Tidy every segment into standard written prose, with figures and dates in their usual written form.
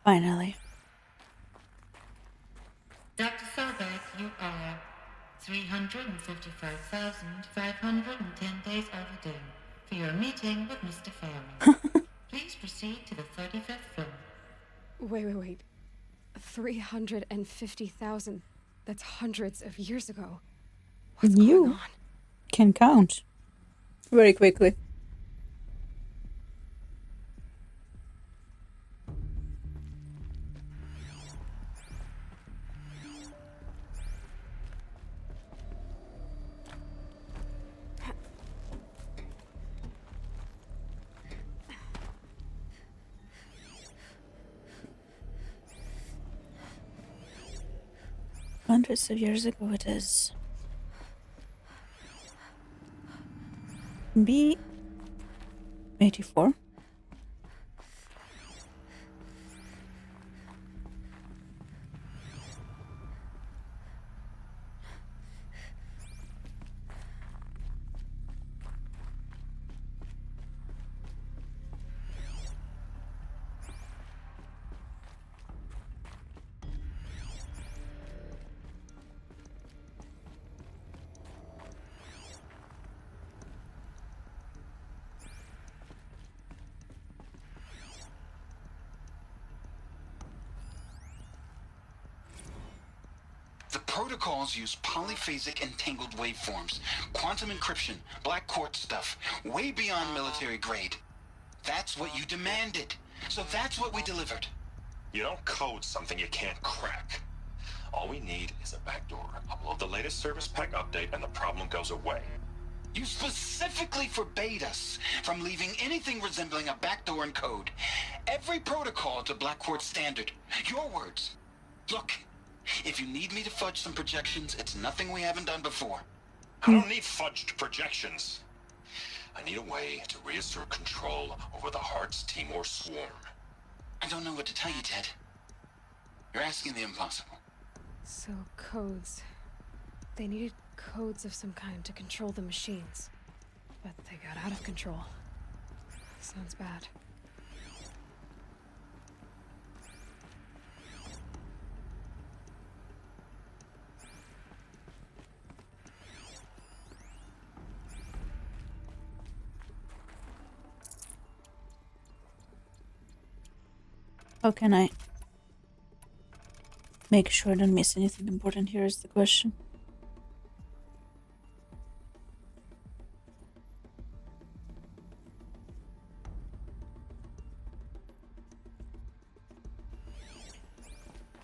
Finally. Dr. Sobek, you are 355,510 days overdue for your meeting with Mr. Farrell. Please proceed to the 35th floor. Wait. 350,000. That's hundreds of years ago. What's going on? Can count very quickly. Hundreds of years ago it is. B84. The protocols use polyphasic entangled waveforms, quantum encryption, black quartz stuff, way beyond military grade. That's what you demanded, so that's what we delivered. You don't code something you can't crack. All we need is a backdoor. Upload the latest service pack update and the problem goes away. You specifically forbade us from leaving anything resembling a backdoor in code. Every protocol to black quartz standard. Your words. Look. If you need me to fudge some projections, it's nothing we haven't done before. I don't need fudged projections. I need a way to reassert control over the Heart's Timor swarm. I don't know what to tell you, Ted. You're asking the impossible. So, codes. They needed codes of some kind to control the machines. But they got out of control. Sounds bad. How can I make sure I don't miss anything important here is the question.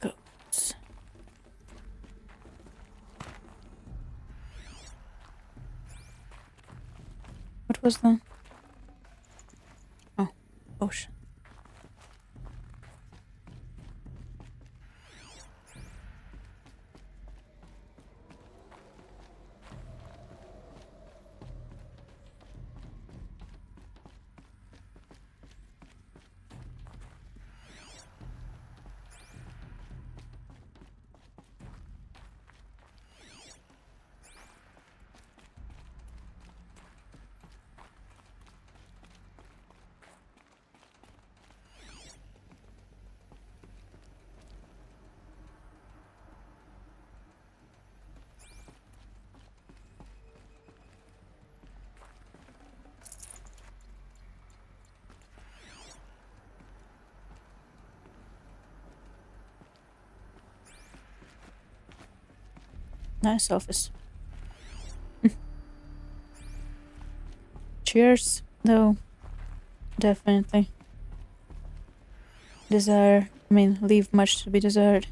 Codes. What was that? Oh, ocean. Nice office. Cheers, though. Definitely. Leave much to be desired.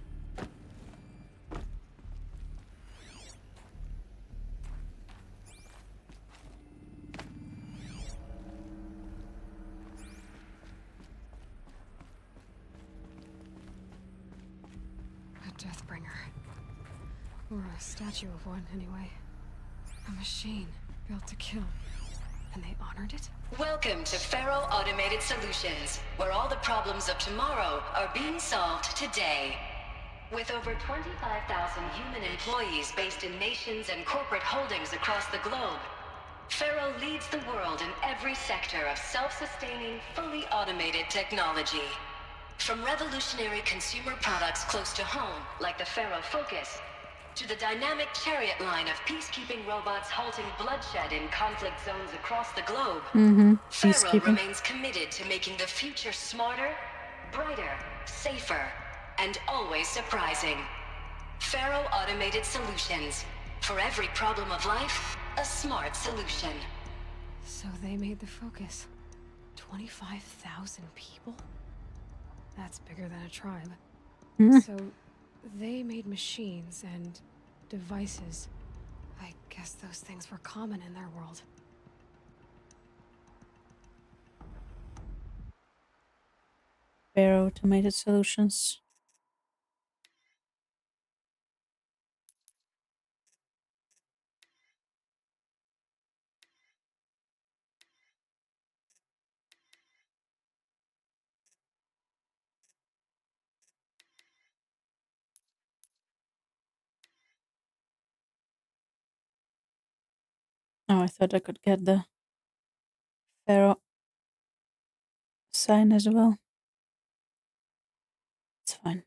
A Deathbringer. Or a statue of one, anyway. A machine built to kill. And they honored it? Welcome to Faro Automated Solutions, where all the problems of tomorrow are being solved today. With over 25,000 human employees based in nations and corporate holdings across the globe, Faro leads the world in every sector of self-sustaining, fully automated technology. From revolutionary consumer products close to home, like the Faro Focus, to the dynamic chariot line of peacekeeping robots halting bloodshed in conflict zones across the globe, Faro Peacekeeping. remains committed to making the future smarter, brighter, safer, and always surprising. Faro Automated Solutions. For every problem of life, a smart solution. So they made the Focus. 25,000 people? That's bigger than a tribe. So they made machines and devices. I guess those things were common in their world. Faro Automated Solutions. Oh, I thought I could get the Faro sign as well. It's fine.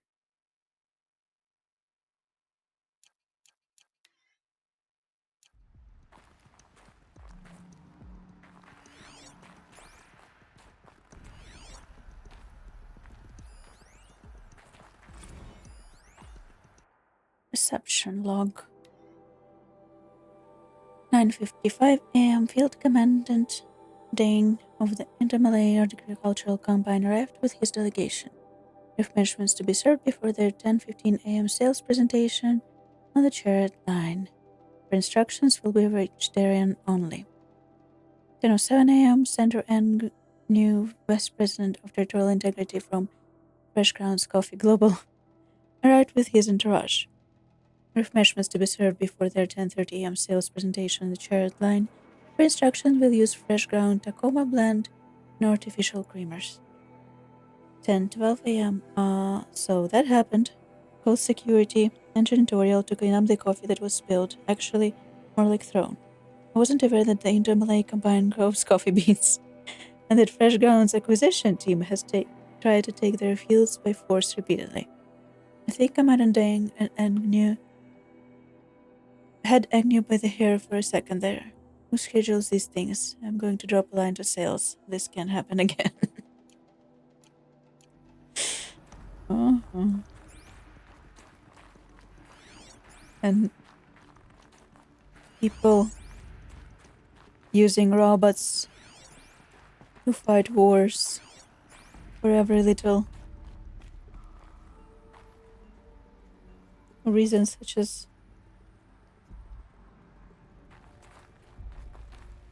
Reception log. 9:55 a.m. Field Commandant Dane of the Inter-Malay Agricultural Combine arrived with his delegation. Refreshments to be served before their 10:15 a.m. sales presentation on the chariot line. For instructions will be vegetarian only. 10:07 a.m. Center and new Vice President of Territorial Integrity from Fresh Grounds Coffee Global arrived with his entourage. Refreshments to be served before their 10:30 a.m. sales presentation on the chariot line. For instructions will use fresh ground Tacoma blend and artificial creamers. 10:12 a.m. So that happened. Called security and janitorial to clean up the coffee that was spilled. Actually, more like thrown. I wasn't aware that the Inter-Malay Combine grows coffee beans, and that Fresh Grounds acquisition team has tried to take their fields by force repeatedly. I think Commandant Dang and Agnew had Agnew by the hair for a second there. Who schedules these things? I'm going to drop a line to sales. This can't happen again. And people using robots to fight wars for every little reason, such as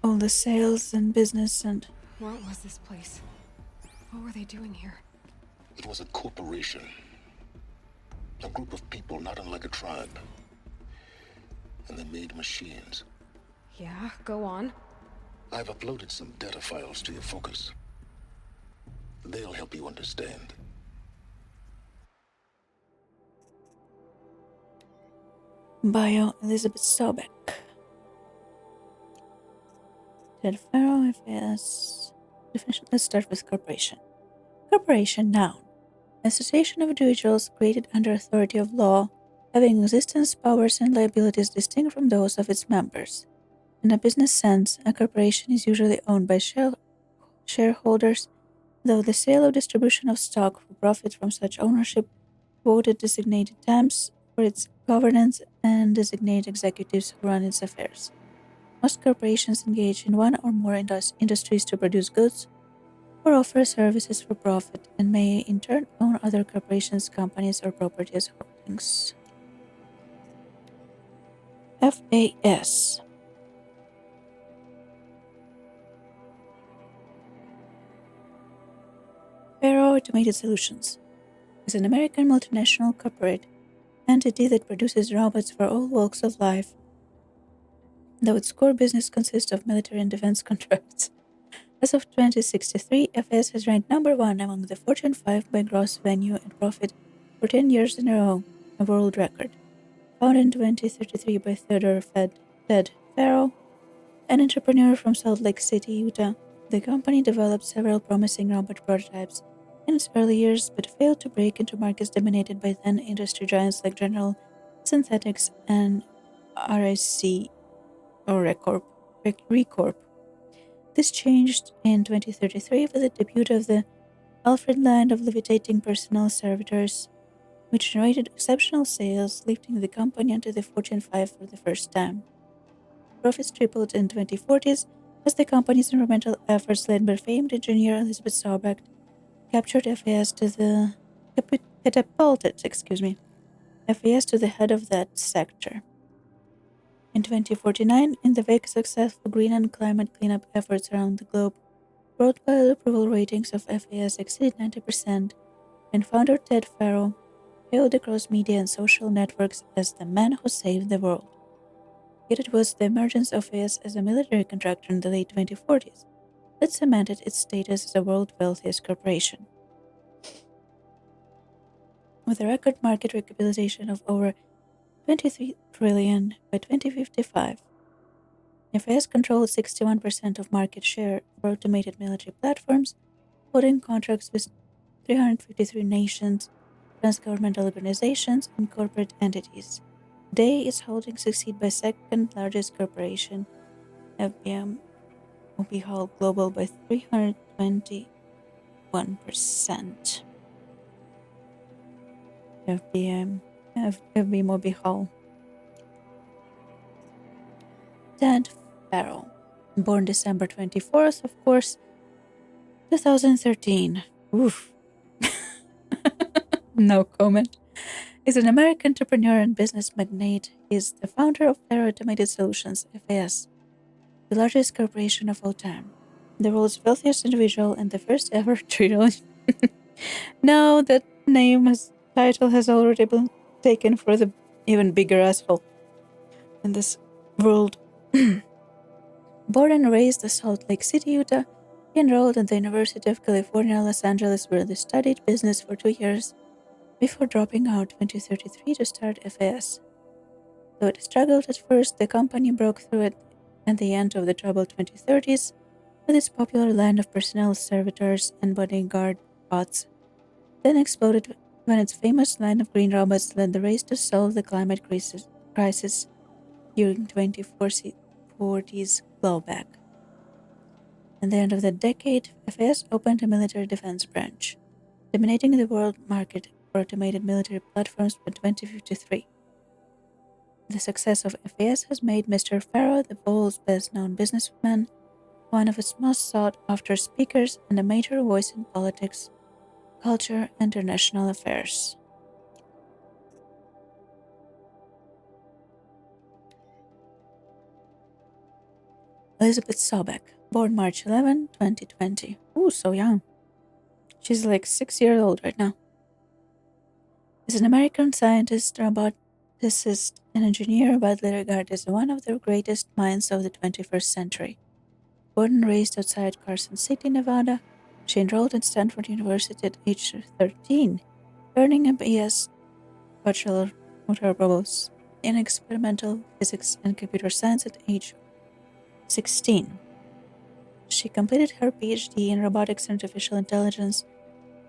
all the sales and business and... What was this place? What were they doing here? It was a corporation. A group of people not unlike a tribe. And they made machines. Yeah, go on. I've uploaded some data files to your Focus. They'll help you understand. Bio Elizabeth Sobeck. Ted Faro, FAS. Definition. Let's start with corporation. Corporation, noun. Association of individuals created under authority of law, having existence, powers, and liabilities distinct from those of its members. In a business sense, a corporation is usually owned by shareholders, though the sale or distribution of stock for profit from such ownership voted designated times for its governance and designate executives who run its affairs. Most corporations engage in one or more industries to produce goods or offer services for profit, and may in turn own other corporations, companies, or property as holdings. FAS. Faro Automated Solutions is an American multinational corporate entity that produces robots for all walks of life, though its core business consists of military and defense contracts. As of 2063, FAS has ranked number 1 among the Fortune 5 by gross revenue and profit for 10 years in a row, a world record. Founded in 2033 by Ted Farrow, an entrepreneur from Salt Lake City, Utah, the company developed several promising robot prototypes in its early years, but failed to break into markets dominated by then industry giants like General Synthetics and RIC or Recorp. This changed in 2033 with the debut of the Alfred line of levitating personal servitors, which generated exceptional sales, lifting the company onto the Fortune 5 for the first time. Profits tripled in 2040s as the company's environmental efforts, led by famed engineer Elizabeth Saubach, catapulted FAS to the head of that sector. In 2049, in the wake of successful green and climate cleanup efforts around the globe, worldwide approval ratings of FAS exceeded 90%, and founder Ted Farrow hailed across media and social networks as the man who saved the world. Yet it was the emergence of FAS as a military contractor in the late 2040s that cemented its status as the world's wealthiest corporation. With a record market capitalization of over $23 trillion by 2055, FAS controlled 61% of market share for automated military platforms, holding contracts with 353 nations, transgovernmental organizations, and corporate entities. Today, its holdings succeed by second largest corporation, FBM Mobihal Global, by 321%. FB Mobihal. Ted Farrow, born December 24th, of course, 2013. Oof. No comment. Is an American entrepreneur and business magnate. He is the founder of Farrow Automated Solutions, FAS, the largest corporation of all time, the world's wealthiest individual, and the first ever trillion. Now that title has already been taken for the even bigger asshole in this world. Born and raised in Salt Lake City, Utah, he enrolled at the University of California, Los Angeles, where he studied business for 2 years before dropping out in 2033 to start FAS. Though it struggled at first, the company broke through it at the end of the troubled 2030s with its popular line of personnel servitors and bodyguard bots, then exploded when its famous line of green robots led the race to solve the climate crisis during 2040s blowback. At the end of the decade, FAS opened a military defense branch, dominating the world market for automated military platforms by 2053. The success of FAS has made Mr. Farrow the world's best-known businessman, one of its most sought-after speakers, and a major voice in politics, culture, and international affairs. Elizabeth Saubach, born March 11, 2020. Ooh, so young. She's like 6 years old right now. Is an American scientist, roboticist, and engineer widely regarded as one of the greatest minds of the 21st century. Born and raised outside Carson City, Nevada, she enrolled at Stanford University at age 13, earning a BS Bachelor in experimental physics and computer science at age 16. She completed her PhD in robotics and artificial intelligence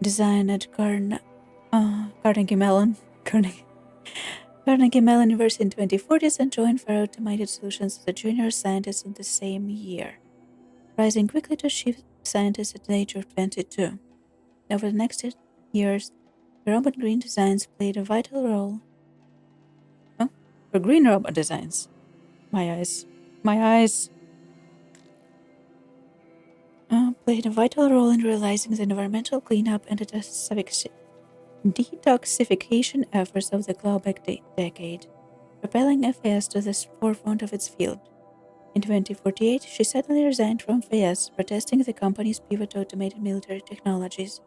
design at Carnegie Mellon University in 2040s and joined Farrow Automated Solutions as a junior scientist in the same year, rising quickly to chief scientist at the age of 22. Over the next 8 years, the robot green designs played a vital role. For green robot designs. My eyes. Played a vital role in realizing the environmental cleanup and detoxification efforts of the global decade, propelling FAS to the forefront of its field. In 2048, she suddenly resigned from FAS, protesting the company's pivot to automated military technologies.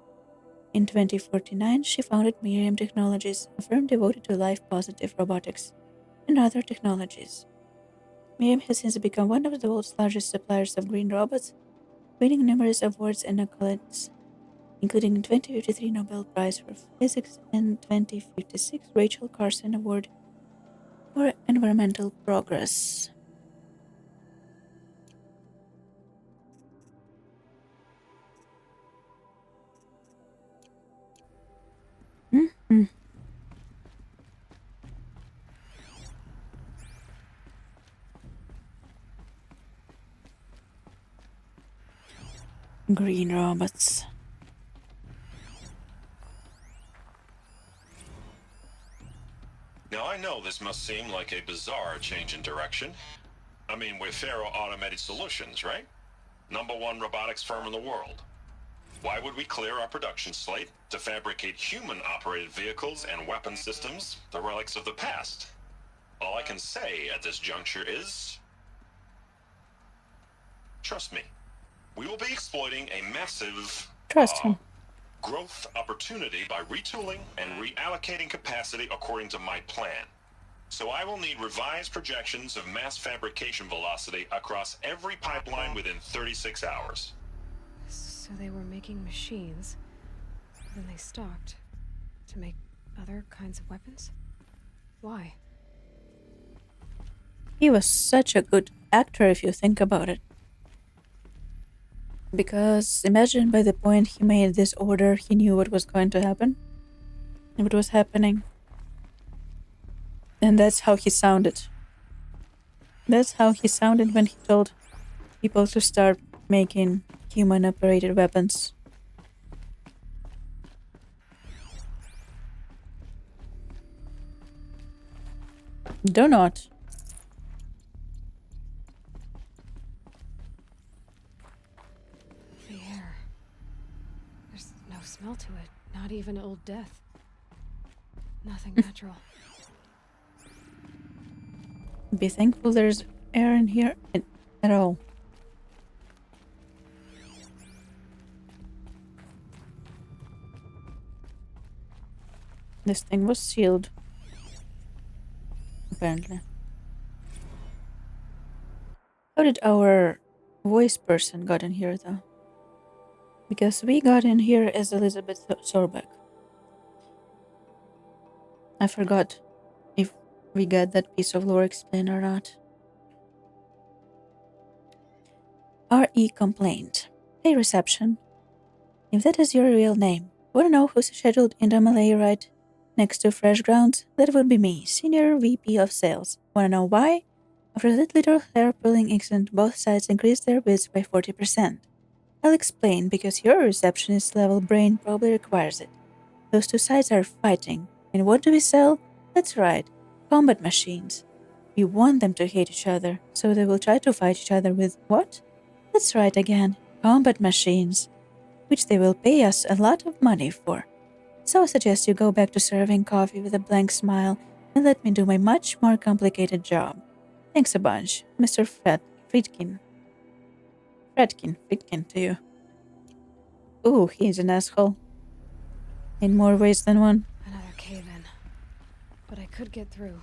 In 2049, she founded Miriam Technologies, a firm devoted to life-positive robotics and other technologies. Miriam has since become one of the world's largest suppliers of green robots, winning numerous awards and accolades. including the 2053 Nobel Prize for Physics and 2056 Rachel Carson Award for Environmental Progress. Green robots. Now, I know this must seem like a bizarre change in direction. I mean, we're Faro Automated Solutions, right? #1 robotics firm in the world. Why would we clear our production slate to fabricate human-operated vehicles and weapon systems, the relics of the past? All I can say at this juncture is... trust me. We will be exploiting a massive... Trust him. growth opportunity by retooling and reallocating capacity according to my plan. So I will need revised projections of mass fabrication velocity across every pipeline within 36 hours. So they were making machines, then they stopped to make other kinds of weapons? Why? He was such a good actor if you think about it. Because imagine by the point he made this order, he knew what was going to happen, and what was happening. And that's how he sounded. That's how he sounded when he told people to start making human-operated weapons. Do not. The air. There's no smell to it, not even old death. Nothing natural. Be thankful there's air in here at all. This thing was sealed. Apparently. How did our voice person got in here though? Because we got in here as Elizabeth Sorbeck. I forgot if we got that piece of lore explained or not. R.E. complained. Hey, reception. If that is your real name, wanna know who's scheduled in the Malay right next to Fresh Grounds? That would be me, Senior VP of Sales. Wanna know why? After that little hair-pulling incident, both sides increased their bids by 40%. I'll explain, because your receptionist-level brain probably requires it. Those two sides are fighting. And what do we sell? That's right, combat machines. We want them to hate each other, so they will try to fight each other with what? That's right again, combat machines, which they will pay us a lot of money for. So I suggest you go back to serving coffee with a blank smile and let me do my much more complicated job. Thanks a bunch, Mr. Friedkin to you. Ooh, he's an asshole. In more ways than one. Another cave-in. But I could get through.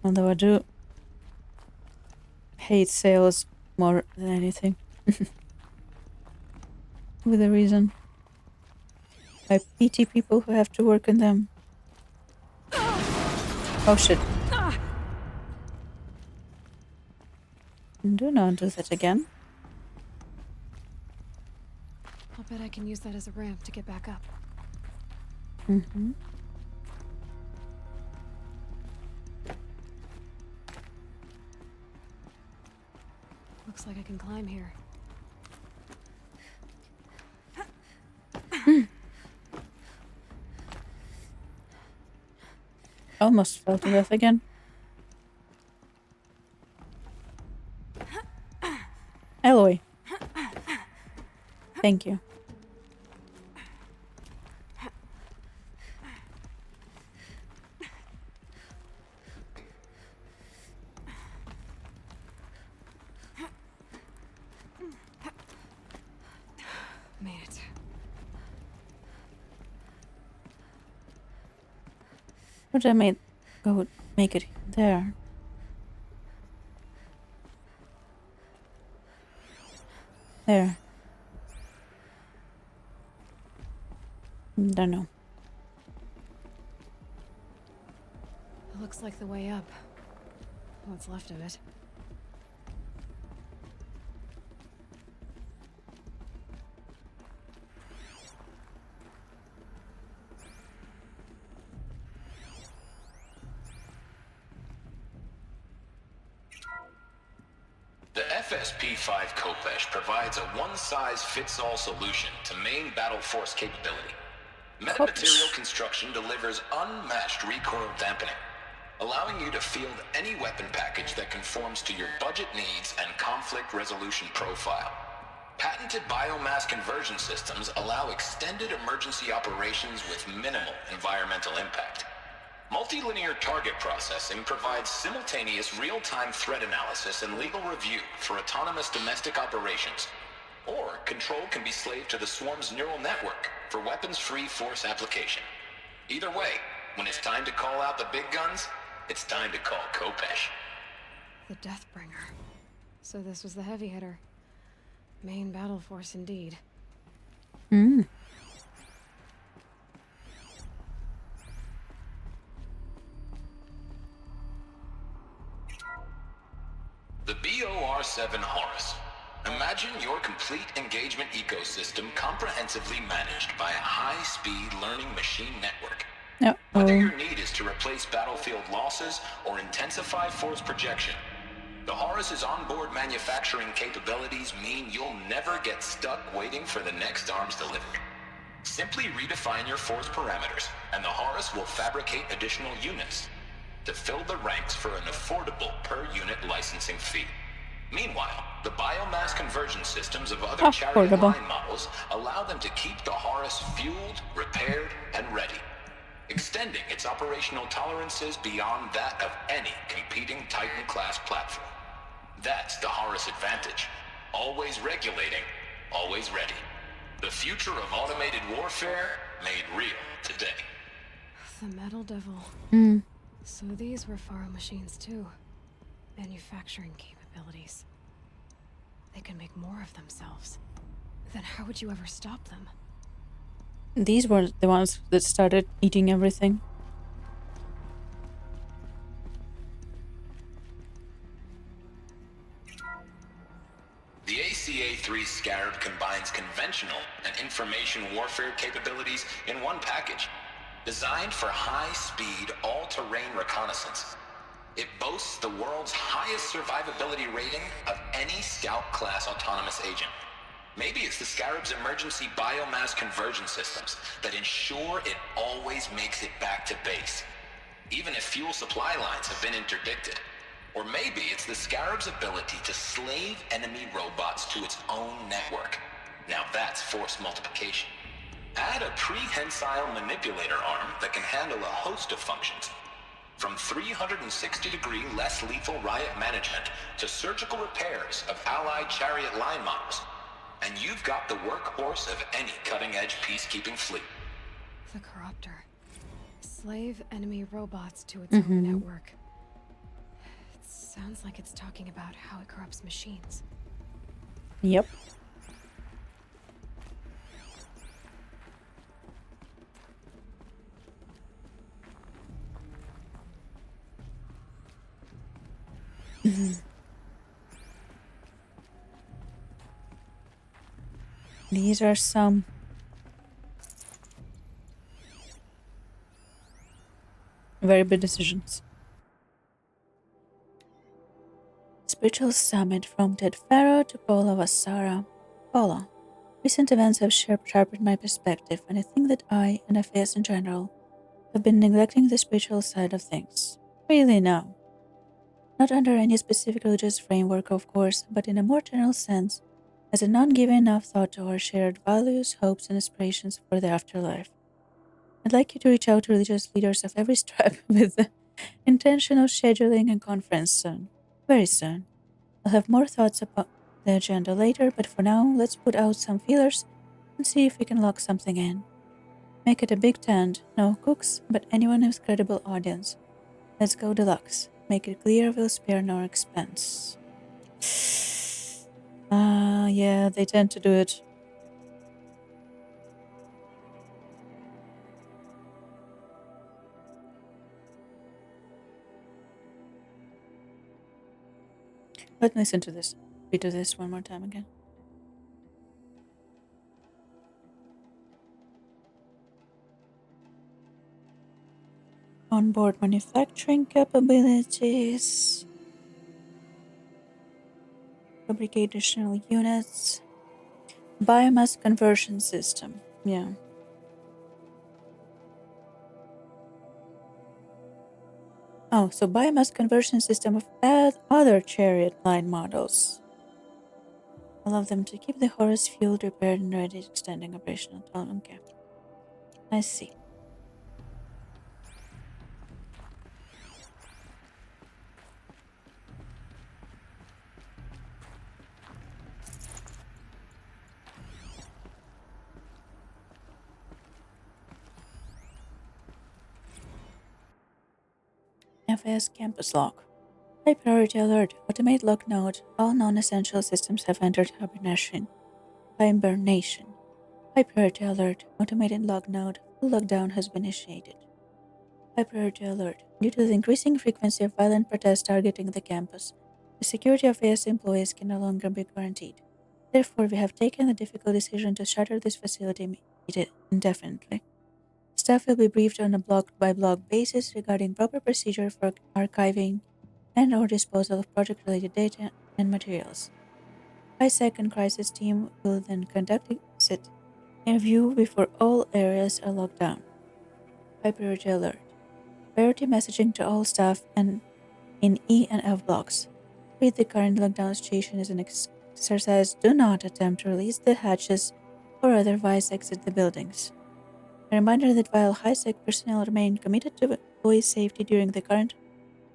Although I do hate sales more than anything. With a reason. I pity people who have to work in them. Oh shit. Do not do that again. I'll bet I can use that as a ramp to get back up. Mm-hmm. Looks like I can climb here. Almost fell to death again. Eloy. Thank you. Made it. Would I go make it there? There. Don't know. It looks like the way up. What's left of it. The FSP-5 Kopesh provides a one-size-fits-all solution to main battle force capability. Metamaterial construction delivers unmatched recoil dampening, allowing you to field any weapon package that conforms to your budget needs and conflict resolution profile. Patented biomass conversion systems allow extended emergency operations with minimal environmental impact. Multilinear target processing provides simultaneous real-time threat analysis and legal review for autonomous domestic operations. Or control can be slaved to the swarm's neural network for weapons-free force application. Either way, when it's time to call out the big guns, it's time to call Kopesh. The Deathbringer. So this was the heavy hitter. Main battle force indeed. Hmm. The BOR-7 Horus. Imagine your complete engagement ecosystem comprehensively managed by a high-speed learning machine network. Whether your need is to replace battlefield losses or intensify force projection, the Horus's onboard manufacturing capabilities mean you'll never get stuck waiting for the next arms delivery. Simply redefine your force parameters, and the Horus will fabricate additional units to fill the ranks for an affordable per-unit licensing fee. Meanwhile, the biomass conversion systems of other chariot line models allow them to keep the Horus fueled, repaired, and ready, extending its operational tolerances beyond that of any competing Titan-class platform. That's the Horus advantage. Always regulating, always ready. The future of automated warfare made real today. The Metal Devil. So these were Faro machines too. Manufacturing capabilities. They can make more of themselves. Then how would you ever stop them? These were the ones that started eating everything. The ACA-3 Scarab combines conventional and information warfare capabilities in one package, designed for high-speed, all-terrain reconnaissance. It boasts the world's highest survivability rating of any Scout-class autonomous agent. Maybe it's the Scarab's emergency biomass conversion systems that ensure it always makes it back to base, even if fuel supply lines have been interdicted. Or maybe it's the Scarab's ability to slave enemy robots to its own network. Now that's force multiplication. Add a prehensile manipulator arm that can handle a host of functions, from 360-degree less lethal riot management to surgical repairs of allied chariot line models. And you've got the workhorse of any cutting-edge peacekeeping fleet. The Corruptor. Slave enemy robots to its own network. It sounds like it's talking about how it corrupts machines. Yep. These are some very big decisions. Spiritual Summit from Ted Pharaoh to Paula Vassara. Paula, recent events have sharpened my perspective, and I think that I, and FAS in general, have been neglecting the spiritual side of things. Really now. Not under any specific religious framework, of course, but in a more general sense, as a non-giving enough thought to our shared values, hopes, and aspirations for the afterlife. I'd like you to reach out to religious leaders of every stripe with the intention of scheduling a conference soon. Very soon. I'll have more thoughts about the agenda later, but for now, let's put out some feelers and see if we can lock something in. Make it a big tent, no cooks, but anyone with credible audience. Let's go deluxe. Make it clear we'll spare no expense. Yeah, they tend to do it. Let's listen to this. We do this one more time again. Onboard manufacturing capabilities. Fabricate additional units. Biomass conversion system. Yeah. Oh, so biomass conversion system of other chariot line models. Allow them to keep the horse fueled, repaired, and ready, extending operational time. Okay. I see. FAS campus lock. High priority alert. Automate lock node. All non-essential systems have entered hibernation. Hibernation. High priority alert. Automated lock node. Full lockdown has been initiated. High priority alert. Due to the increasing frequency of violent protests targeting the campus, the security of FAS employees can no longer be guaranteed. Therefore, we have taken the difficult decision to shutter this facility indefinitely. Staff will be briefed on a block-by-block basis regarding proper procedure for archiving and/or disposal of project-related data and materials. ISEC and crisis team will then conduct a exit interview before all areas are locked down. High priority alert. Priority messaging to all staff and in E and F blocks. Read the current lockdown situation as an exercise. Do not attempt to release the hatches or otherwise exit the buildings. A reminder that while high-sec personnel remain committed to employee safety during the current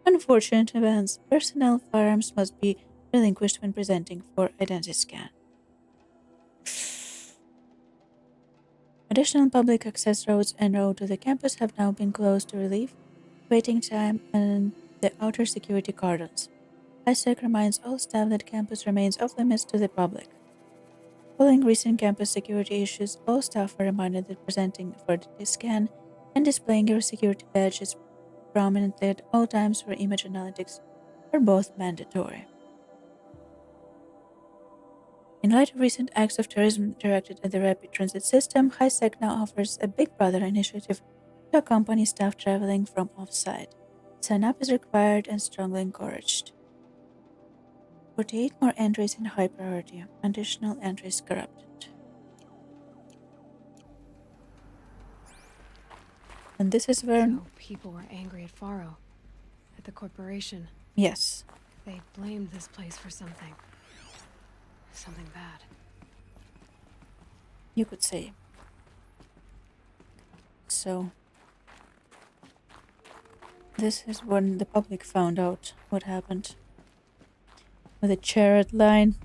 unfortunate events, personnel firearms must be relinquished when presenting for identity scan. Additional public access roads en route to the campus have now been closed to relieve waiting time and the outer security cordons. ISEC reminds all staff that campus remains off limits to the public. Following recent campus security issues, all staff are reminded that presenting for identity scan and displaying your security badges prominently at all times for image analytics are both mandatory. In light of recent acts of terrorism directed at the rapid transit system, HiSec now offers a Big Brother initiative to accompany staff traveling from off-site. Sign up is required and strongly encouraged. 48 more entries in high priority. Additional entries corrupted. And this is where... So people were angry at Faro, at the corporation. Yes. They blamed this place for something. Something bad. You could say. So... this is when the public found out what happened. With a chariot line.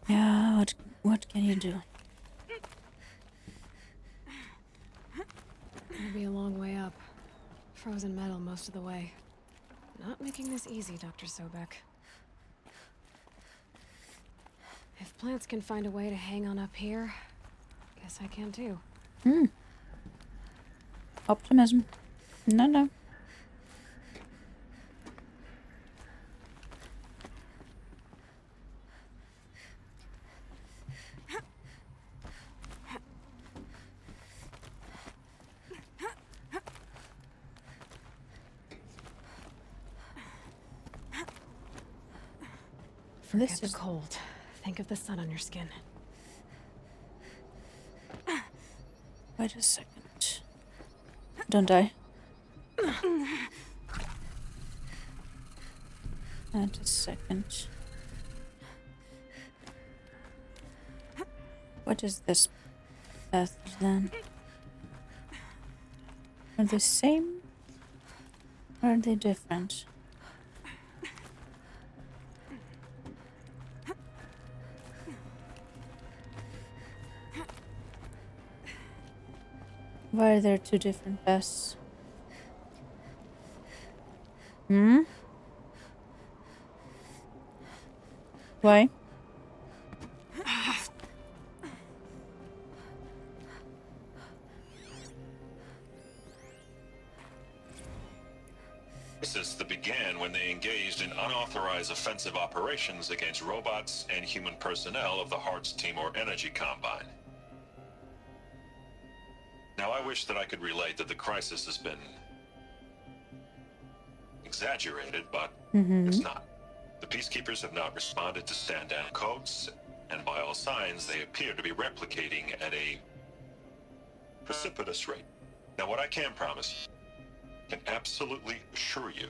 Yeah, what can you do? It'll be a long way up. Frozen metal most of the way. Not making this easy, Dr. Sobek. If plants can find a way to hang on up here, guess I can too. Optimism. No. Forget the cold. Think of the sun on your skin. Wait a second. Don't die. Wait a second. What is this path then? Are they the same? Or are they different? Why are there two different FAS? Why? Crisis that began when they engaged in unauthorized offensive operations against robots and human personnel of the Hearts Timor Energy Combine. Now, I wish that I could relate that the crisis has been exaggerated, but it's not. The peacekeepers have not responded to stand-down codes, and by all signs, they appear to be replicating at a precipitous rate. Now, what I can promise, can absolutely assure you,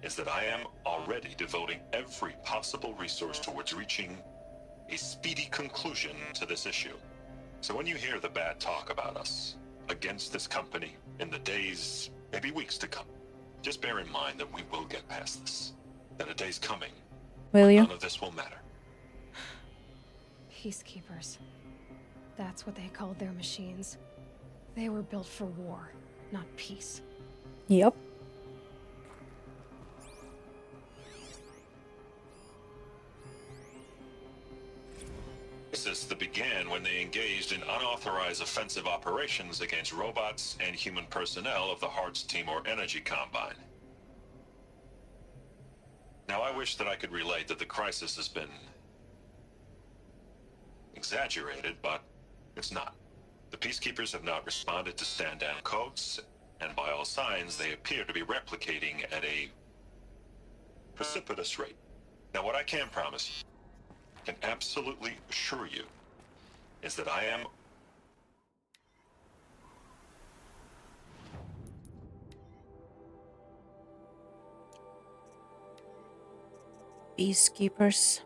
is that I am already devoting every possible resource towards reaching a speedy conclusion to this issue. So when you hear the bad talk about us against this company in the days, maybe weeks to come, just bear in mind that we will get past this. That a day's coming. Will you? None of this will matter. Peacekeepers. That's what they called their machines. They were built for war, not peace. Yep. Crisis that began when they engaged in unauthorized offensive operations against robots and human personnel of the Hearts Timor Energy Combine. Now, I wish that I could relate that the crisis has been exaggerated, but it's not. The peacekeepers have not responded to stand-down codes, and by all signs, they appear to be replicating at a precipitous rate. Now, what I can promise, can absolutely assure you, is that I am Peacekeepers.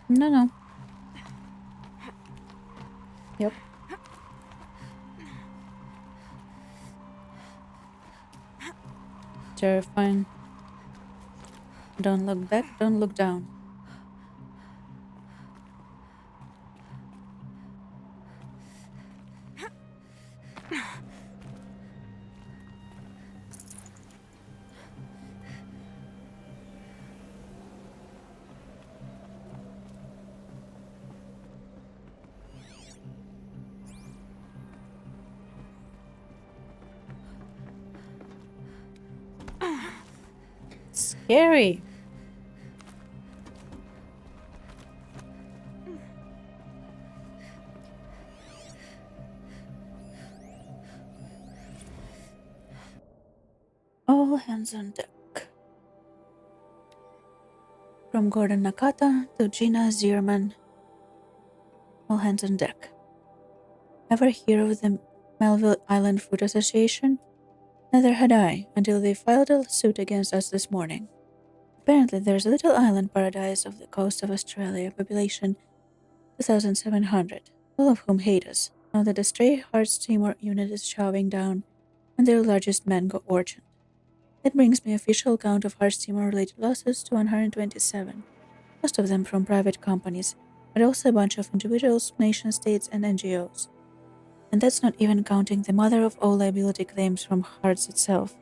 No. Yep. Terrifying. Don't look back, don't look down. Scary. All hands on deck. From Gordon Nakata to Gina Zierman. All hands on deck. Ever hear of the Melville Island Food Association? Neither had I, until they filed a suit against us this morning. Apparently there's a little island paradise off the coast of Australia, population 2,700. all of whom hate us, now that the Stray Hearts Teamwork unit is shoving down on their largest mango orchard. That brings my official count of Hearts Teamwork-related losses to 127, most of them from private companies, but also a bunch of individuals, nation-states, and NGOs. And that's not even counting the mother of all liability claims from Hearts itself.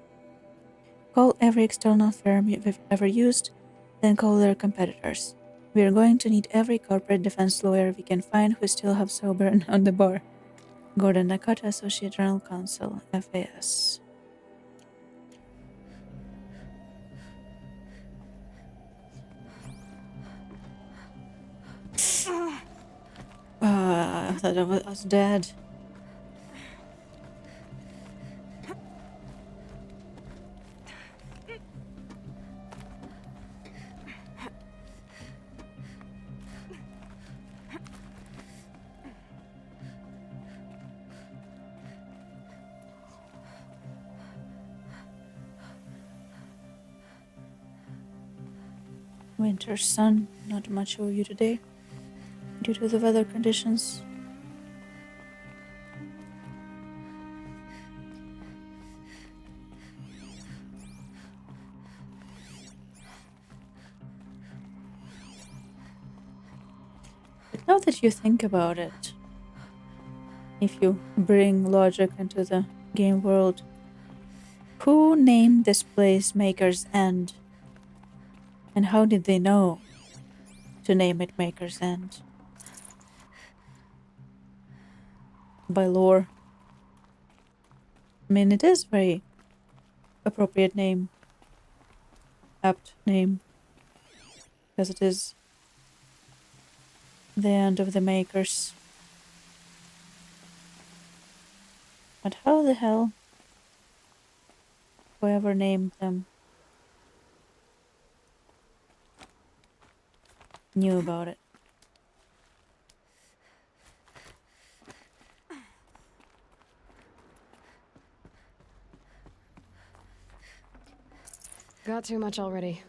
Call every external firm we've ever used, then call their competitors. We're going to need every corporate defense lawyer we can find who still have sober and on the bar. Gordon Nakata, Associate General Counsel, FAS. I thought I was dead. Winter sun, not much of you today, due to the weather conditions. But now that you think about it, if you bring logic into the game world, who named this place Maker's End? And how did they know to name it Maker's End? By lore. I mean, it is very appropriate name. Apt name. Because it is the end of the Makers. But how the hell whoever named them knew about it? Got too much already.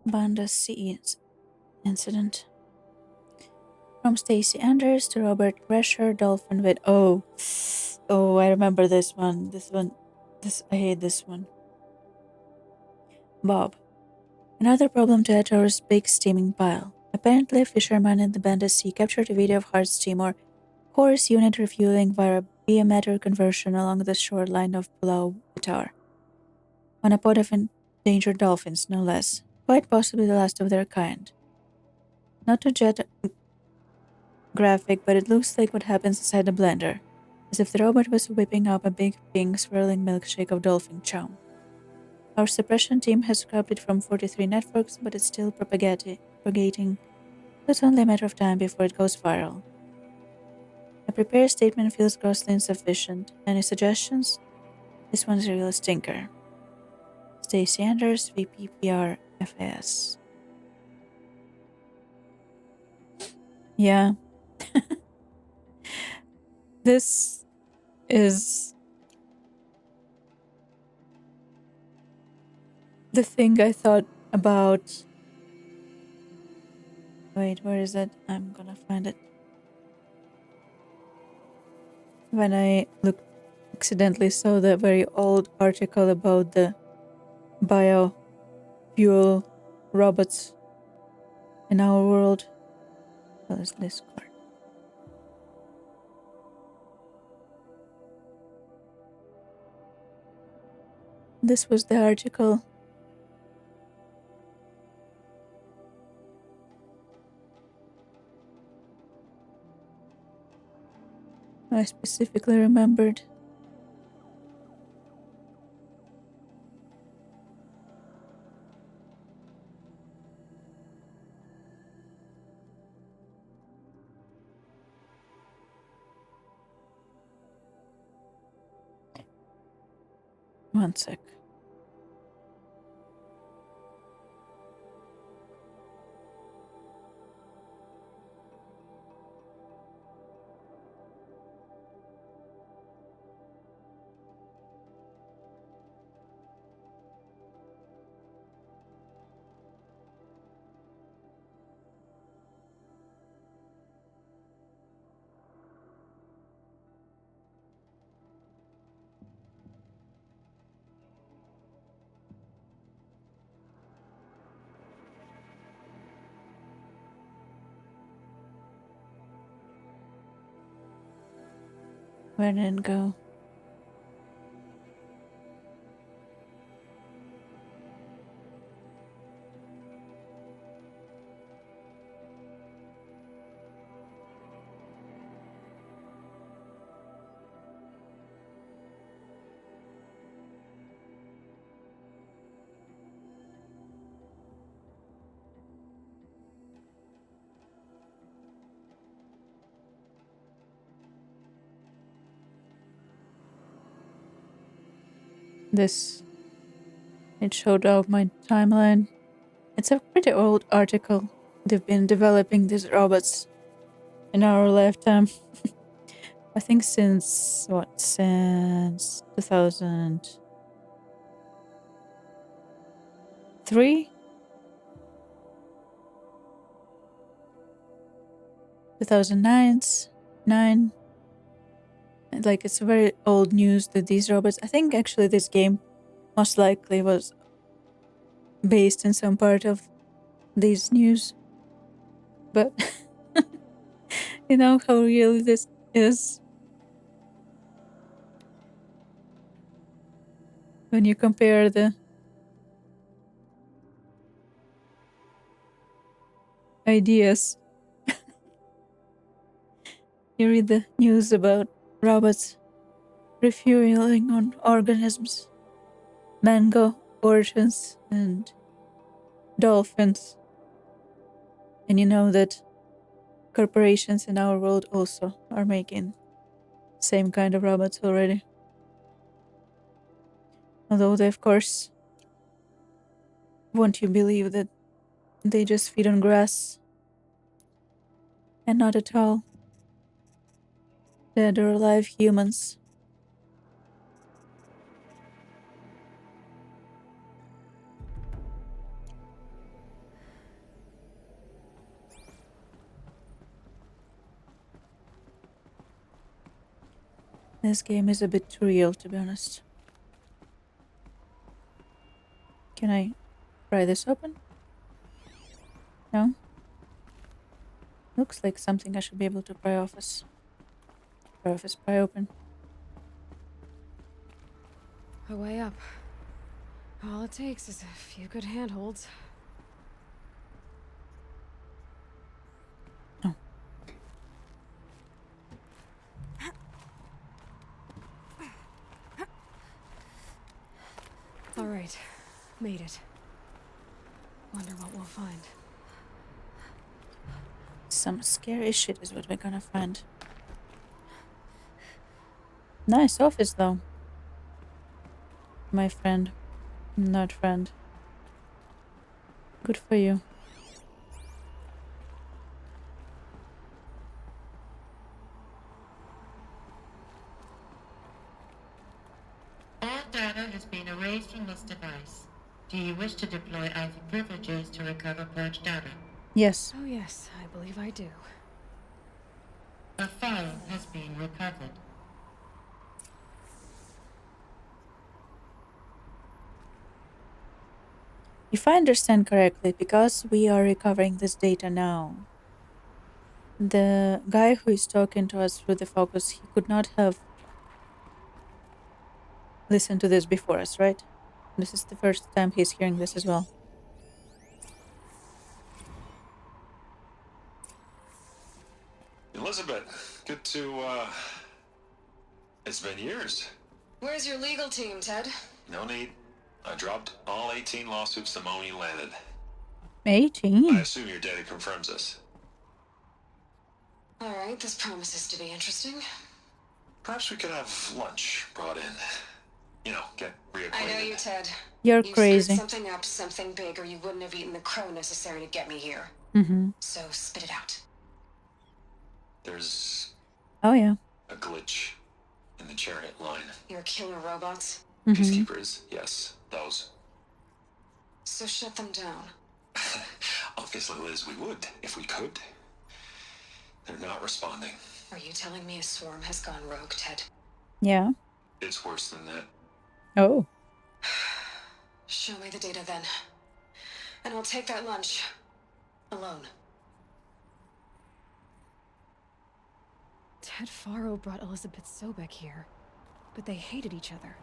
Banda C incident. From Stacy Anders to Robert Gresher, Dolphin with oh, I remember this one. I hate this one. Bob. Another problem to add to our big steaming pile. Apparently, a fisherman in the Banda Sea captured a video of Hearts Timor horse unit refueling via biometric conversion along the shoreline of Pulau Bitar. On a pod of endangered dolphins, no less. Quite possibly the last of their kind. Not to jet graphic, but it looks like what happens inside a blender, as if the robot was whipping up a big, pink, swirling milkshake of dolphin chum. Our suppression team has scrubbed it from 43 networks, but it's still propagating, so it's only a matter of time before it goes viral. A prepared statement feels grossly insufficient. Any suggestions? This one's a real stinker. Stacey Anders, VP PR, FAS. Yeah. This is the thing I thought about. Wait, where is it? I'm gonna find it. When I accidentally saw the very old article about the biofuel robots in our world. What is this card? This was the article. I specifically remembered. One sec. Where did it go? It showed out my timeline. It's a pretty old article. They've been developing these robots in our lifetime. I think since 2003? 2009. Like, it's very old news that these robots, I think actually this game most likely was based in some part of these news. But you know how real this is when you compare the ideas. You read the news about robots refueling on organisms, mango orchards, and dolphins. And you know that corporations in our world also are making same kind of robots already. Although they, of course, won't you believe that they just feed on grass and not at all dead or alive humans. This game is a bit too real, to be honest. Can I pry this open? No? Looks like something I should be able to pry open. A way up. All it takes is a few good handholds. Oh. All right. Made it. Wonder what we'll find. Some scary shit is what we're gonna find. Nice office, though. My friend. Not friend. Good for you. All data has been erased from this device. Do you wish to deploy alpha privileges to recover purged data? Yes. Oh yes, I believe I do. A file has been recovered. If I understand correctly, because we are recovering this data now, the guy who is talking to us through the focus, he could not have listened to this before us, right? This is the first time he's hearing this as well. Elizabeth, good to, it's been years. Where's your legal team, Ted? No need. I dropped all 18 lawsuits the moment you landed. 18? I assume your data confirms this. All right, this promises to be interesting. Perhaps we could have lunch brought in. You know, get reacquainted. I know you, Ted. You're You crazy. screwed something up, something big, or you wouldn't have eaten the crow necessary to get me here. Mm-hmm. So spit it out. There's Oh, yeah. a glitch in the chariot line. Your killer robots? Mm-hmm. Peacekeepers, yes, those. So shut them down. Obviously, Liz, we would, if we could. They're not responding. Are you telling me a swarm has gone rogue, Ted? Yeah. It's worse than that. Oh. Show me the data then. And I'll take that lunch. Alone. Ted Faro brought Elizabeth Sobek here, but they hated each other.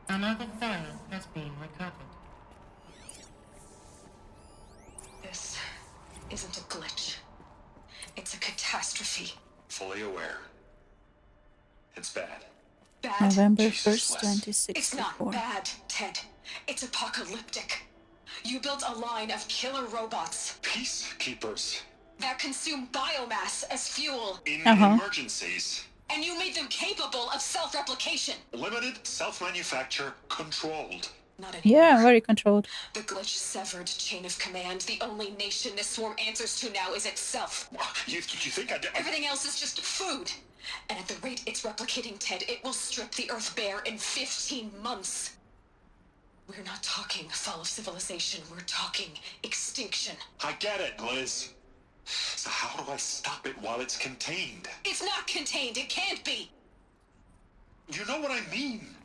Another file has been recovered. This isn't a glitch. It's a catastrophe. Fully aware. It's bad. Bad? November Jesus, 1st, Les. It's not 2064. bad, Ted. It's apocalyptic. You built a line of killer robots Peacekeepers. that consume biomass as fuel, In Uh-huh. emergencies. and you made them capable of self-replication. Limited, self-manufacture, controlled. Not anymore. Yeah, very controlled. The glitch severed chain of command. The only nation this swarm answers to now is itself. You think I did? Everything else is just food. And at the rate it's replicating, Ted, it will strip the Earth bare in 15 months. We're not talking fall of civilization. We're talking extinction. I get it, Liz. So how do I stop it while it's contained? It's not contained. It can't be. You know what I mean.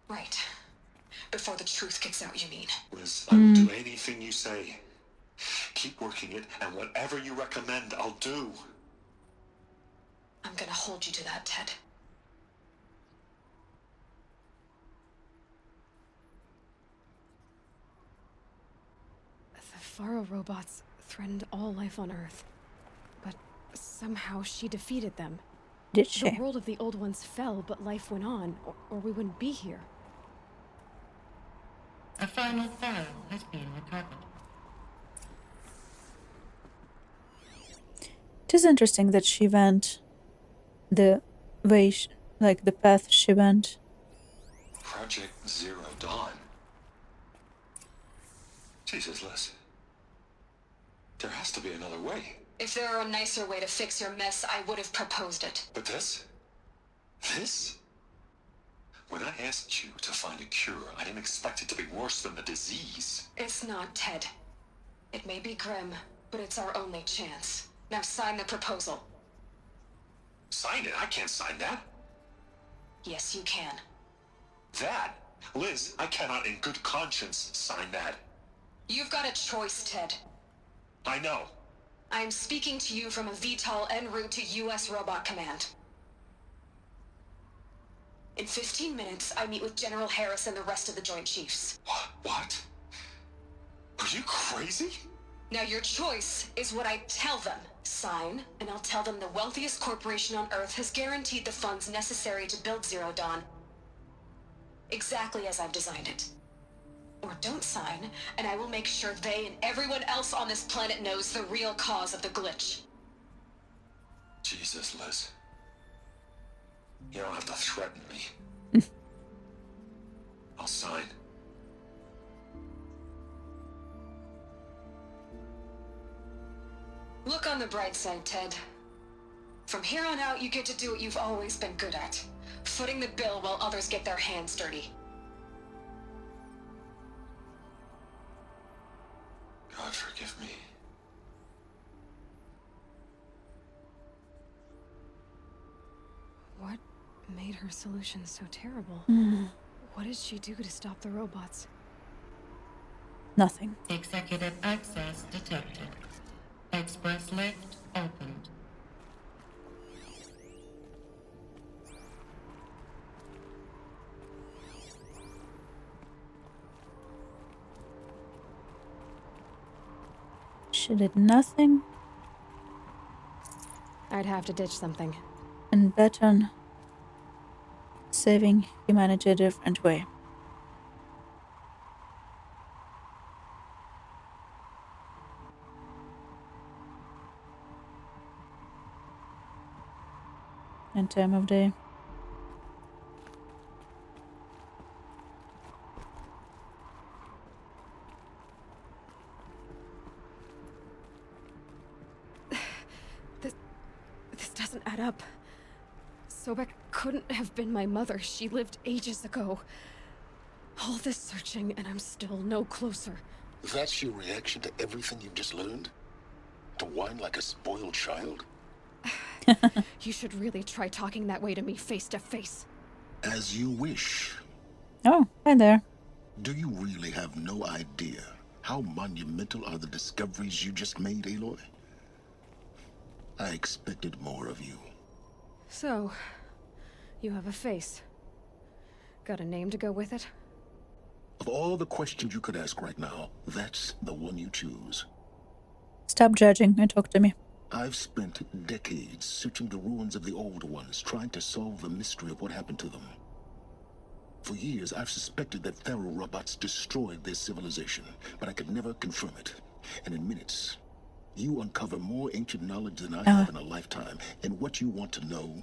Right. Before the truth gets out, you mean? Liz, I will do anything you say. Keep working it, and whatever you recommend, I'll do. I'm gonna hold you to that, Ted. The Faro robots threatened all life on Earth, but somehow she defeated them. Did The she? world of the old ones fell, but life went on, or we wouldn't be here. A final file has been recovered. It is interesting that she went the way, like the path she went. Project Zero Dawn. Jesus, Liz. There has to be another way. If there were a nicer way to fix your mess, I would have proposed it. But this? This? When I asked you to find a cure, I didn't expect it to be worse than the disease. It's not, Ted. It may be grim, but it's our only chance. Now sign the proposal. Sign it? I can't sign that. Yes, you can. That? Liz, I cannot in good conscience sign that. You've got a choice, Ted. I know. I am speaking to you from a VTOL en route to U.S. Robot Command. In 15 minutes, I meet with General Harris and the rest of the Joint Chiefs. What? Are you crazy? Now your choice is what I tell them. Sign, and I'll tell them the wealthiest corporation on Earth has guaranteed the funds necessary to build Zero Dawn. Exactly as I've designed it. Or don't sign, and I will make sure they and everyone else on this planet knows the real cause of the glitch. Jesus, Liz. You don't have to threaten me. I'll sign. Look on the bright side, Ted. From here on out, you get to do what you've always been good at. Footing the bill while others get their hands dirty. God forgive me. What made her solution so terrible? What did she do to stop the robots? Nothing. Executive access detected. Express lift opened. She did nothing I'd have to ditch something. and bet on saving humanity a different way. And time of day. This doesn't add up. Sobek couldn't have been my mother. She lived ages ago. All this searching, and I'm still no closer. That's your reaction to everything you've just learned? To whine like a spoiled child? You should really try talking that way to me face to face. As you wish. Oh, hi there. Do you really have no idea how monumental are the discoveries you just made, Aloy? I expected more of you. So, you have a face. Got a name to go with it? Of all the questions you could ask right now, that's the one you choose. Stop judging and talk to me. I've spent decades searching the ruins of the old ones, trying to solve the mystery of what happened to them. For years, I've suspected that Pharaoh robots destroyed their civilization, but I could never confirm it. And in minutes, you uncover more ancient knowledge than I have in a lifetime. And what you want to know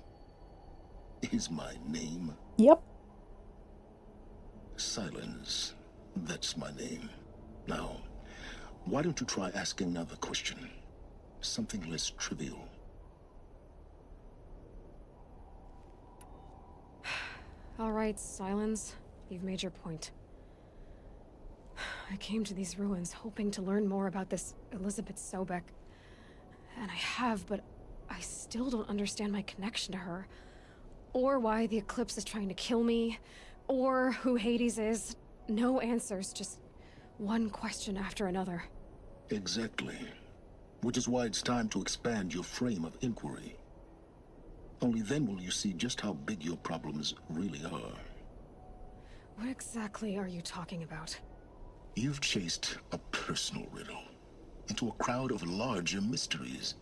is my name. Yep. Silence. That's my name. Now, why don't you try asking another question? Something less trivial. All right, Silence. You've made your point. I came to these ruins hoping to learn more about this Elizabeth Sobek. And I have, but I still don't understand my connection to her. Or why the Eclipse is trying to kill me. Or who Hades is. No answers, just one question after another. Exactly. Which is why it's time to expand your frame of inquiry. Only then will you see just how big your problems really are. What exactly are you talking about? You've chased a personal riddle into a crowd of larger mysteries.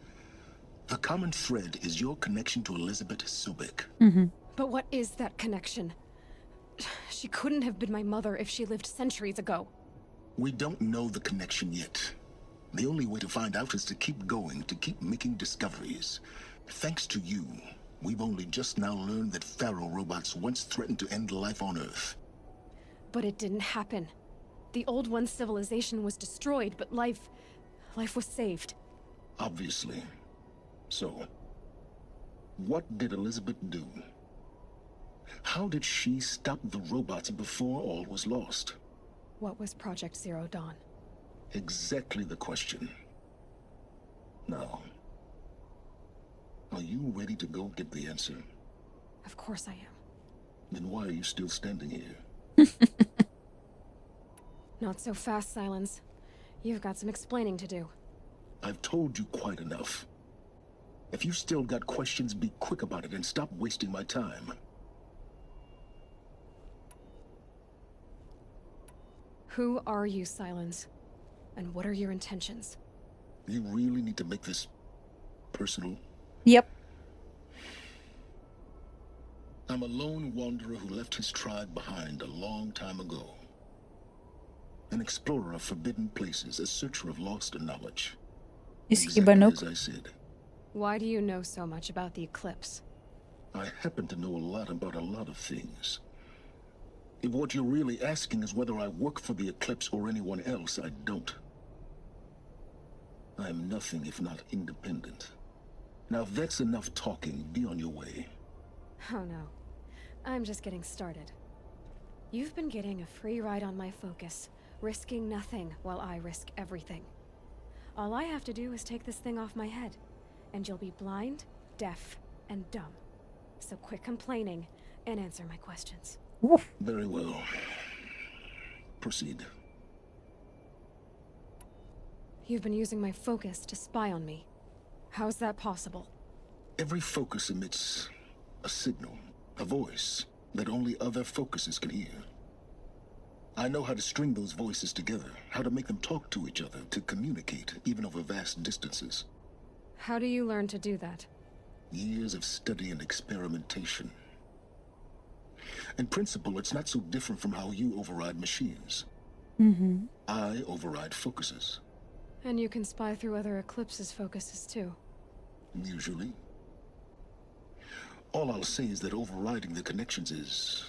The common thread is your connection to Elizabeth Sobek. But what is that connection? She couldn't have been my mother if she lived centuries ago. We don't know the connection yet. The only way to find out is to keep going, to keep making discoveries. Thanks to you, we've only just now learned that Pharaoh robots once threatened to end life on Earth. But it didn't happen. The Old One's civilization was destroyed, but life was saved. Obviously. So, what did Elizabeth do? How did she stop the robots before all was lost? What was Project Zero Dawn? Exactly the question. Now, are you ready to go get the answer? Of course I am. Then why are you still standing here? Not so fast, Silence. You've got some explaining to do. I've told you quite enough. If you still got questions, be quick about it and stop wasting my time. Who are you, Silence? And what are your intentions? You really need to make this personal? Yep. I'm a lone wanderer who left his tribe behind a long time ago. An explorer of forbidden places, a searcher of lost knowledge. Is he Exactly Banuk? as I said. Why do you know so much about the Eclipse? I happen to know a lot about a lot of things. If what you're really asking is whether I work for the Eclipse or anyone else, I don't. I'm nothing if not independent. Now, if that's enough talking, be on your way. Oh no. I'm just getting started. You've been getting a free ride on my focus, risking nothing while I risk everything. All I have to do is take this thing off my head, and you'll be blind, deaf, and dumb. So quit complaining and answer my questions. Very well. Proceed. You've been using my focus to spy on me. How's that possible? Every focus emits a signal, a voice, that only other focuses can hear. I know how to string those voices together, how to make them talk to each other, to communicate, even over vast distances. How do you learn to do that? Years of study and experimentation. In principle, it's not so different from how you override machines. I override focuses. And you can spy through other Eclipse's focuses too. Usually. All I'll say is that overriding the connections is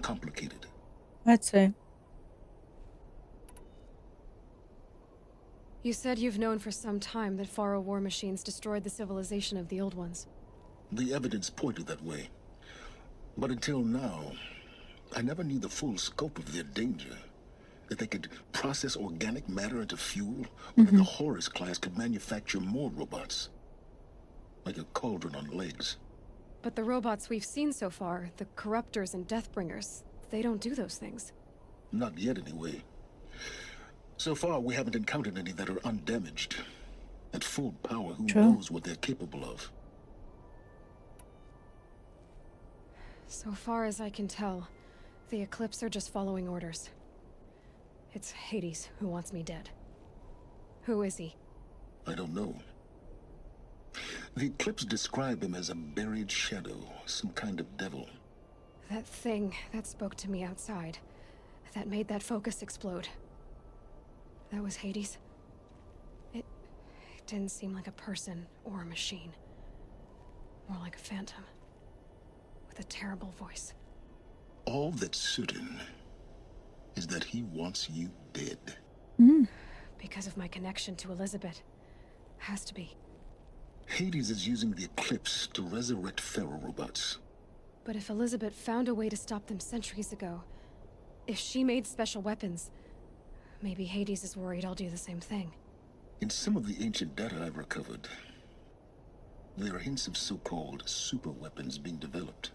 complicated. I'd say. You said you've known for some time that Pharaoh war machines destroyed the civilization of the Old Ones. The evidence pointed that way. But until now, I never knew the full scope of their danger. That they could process organic matter into fuel, or that the Horus class could manufacture more robots. Like a cauldron on legs. But the robots we've seen so far, the Corruptors and Deathbringers, they don't do those things. Not yet, anyway. So far, we haven't encountered any that are undamaged. At full power, who True. knows what they're capable of? So far as I can tell, the Eclipse are just following orders. It's Hades who wants me dead. Who is he? I don't know. The Eclipse describe him as a buried shadow, some kind of devil. That thing that spoke to me outside, that made that focus explode. That was Hades? It didn't seem like a person or a machine. More like a phantom. With a terrible voice. All that's certain is that he wants you dead. Because of my connection to Elizabeth. Has to be. Hades is using the Eclipse to resurrect Pharaoh robots. But if Elizabeth found a way to stop them centuries ago, if she made special weapons, maybe Hades is worried I'll do the same thing. In some of the ancient data I've recovered, there are hints of so-called super weapons being developed.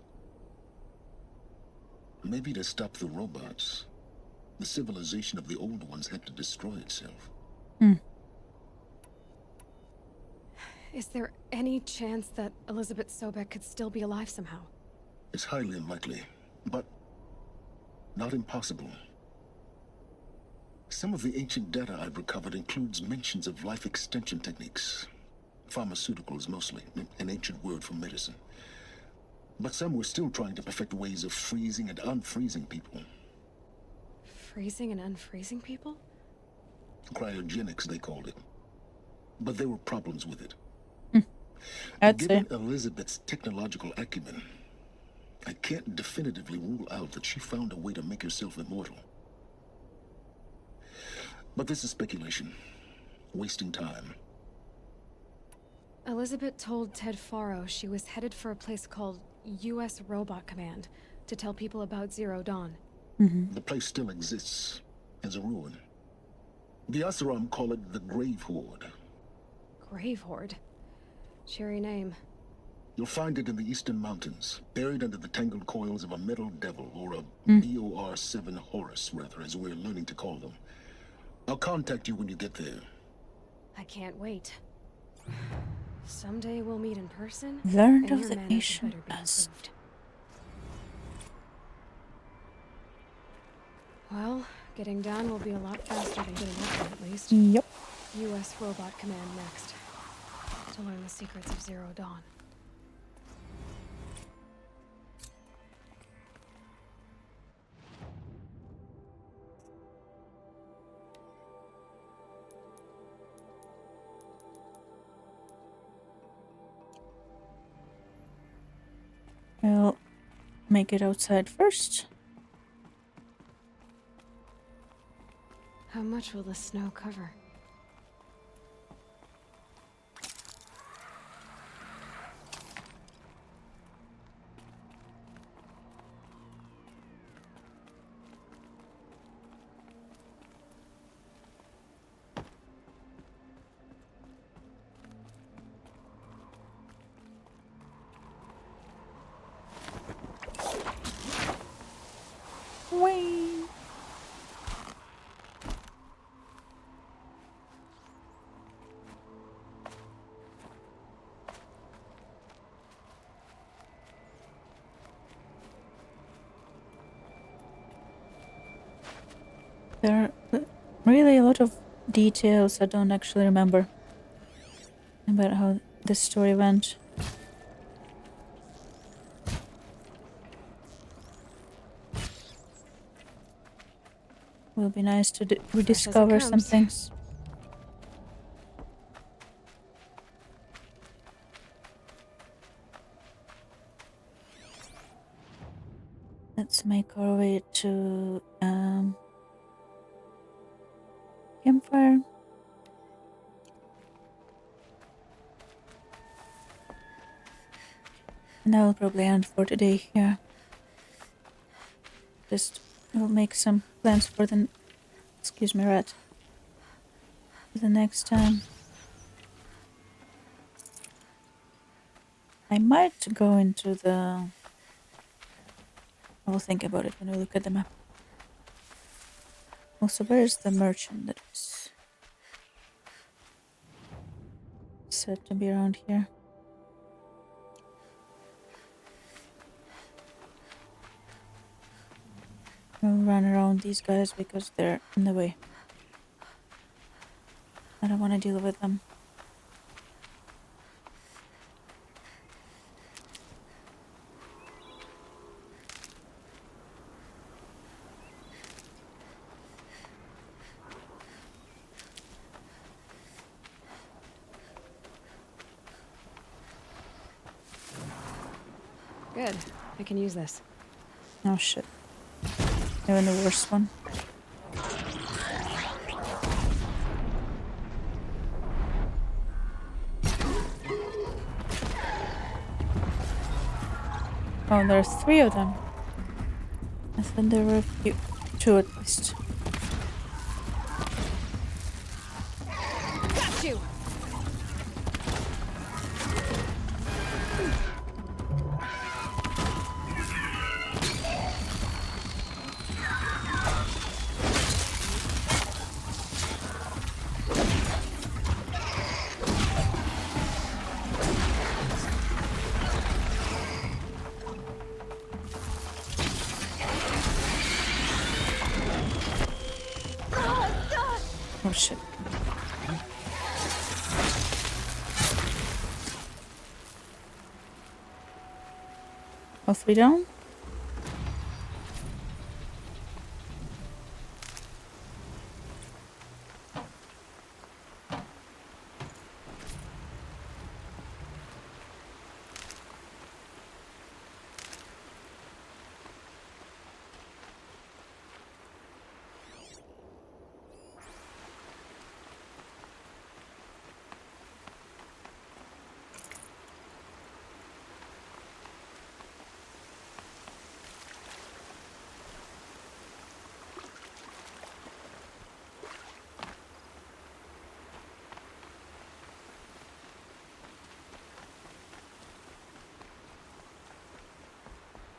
Maybe to stop the robots, the civilization of the old ones had to destroy itself. Is there any chance that Elizabeth Sobek could still be alive somehow? It's highly unlikely, but not impossible. Some of the ancient data I've recovered includes mentions of life extension techniques. Pharmaceuticals mostly, an ancient word for medicine. But some were still trying to perfect ways of freezing and unfreezing people. Freezing and unfreezing people? Cryogenics, they called it. But there were problems with it. I'd say. Given Elizabeth's technological acumen, I can't definitively rule out that she found a way to make herself immortal. But this is speculation. Wasting time. Elizabeth told Ted Faro she was headed for a place called U.S. Robot Command to tell people about Zero Dawn. The place still exists as a ruin. The Asaram call it the Grave Horde. Grave Horde? Cheery name. You'll find it in the Eastern Mountains, buried under the tangled coils of a metal devil, or a BOR-7 Horus, rather, as we're learning to call them. I'll contact you when you get there. I can't wait. Someday we'll meet in person, Learned and of your the manners ancient better be past. improved. Well, getting down will be a lot faster than getting up there, at least. Yep. U.S. Robot Command next. To learn the secrets of Zero Dawn. We'll make it outside first. How much will the snow cover? Whee! There are really a lot of details I don't actually remember about how this story went. Will be nice to rediscover some comes. things. Let's make our way to campfire. And I'll probably end for today here. Just we'll make some plans for the excuse me, rat. For the next time. I might go into the I will think about it when we look at the map. Also, where is the merchant that is? said to be around here. I'll run around these guys because they're in the way. I don't want to deal with them. Good. I can use this. Oh shit. Even the worst one. Oh, there's 3 of them. I thought there were a few. 2 at least. Got you! Oh shit. All 3 down?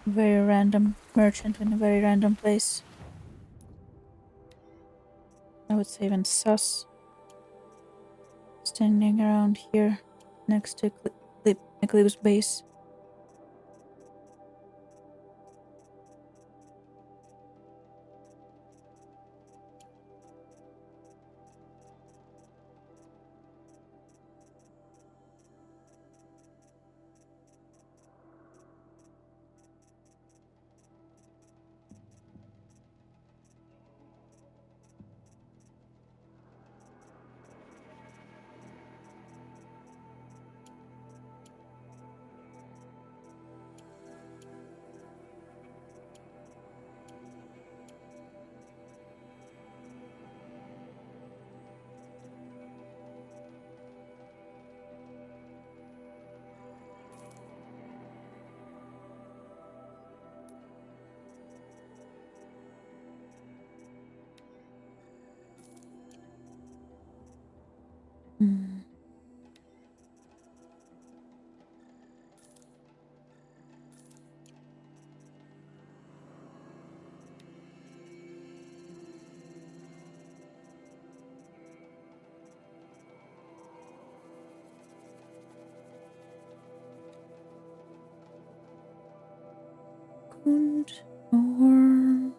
Very random merchant in a very random place. I would say even sus. Standing around here next to Eclipse base. Und or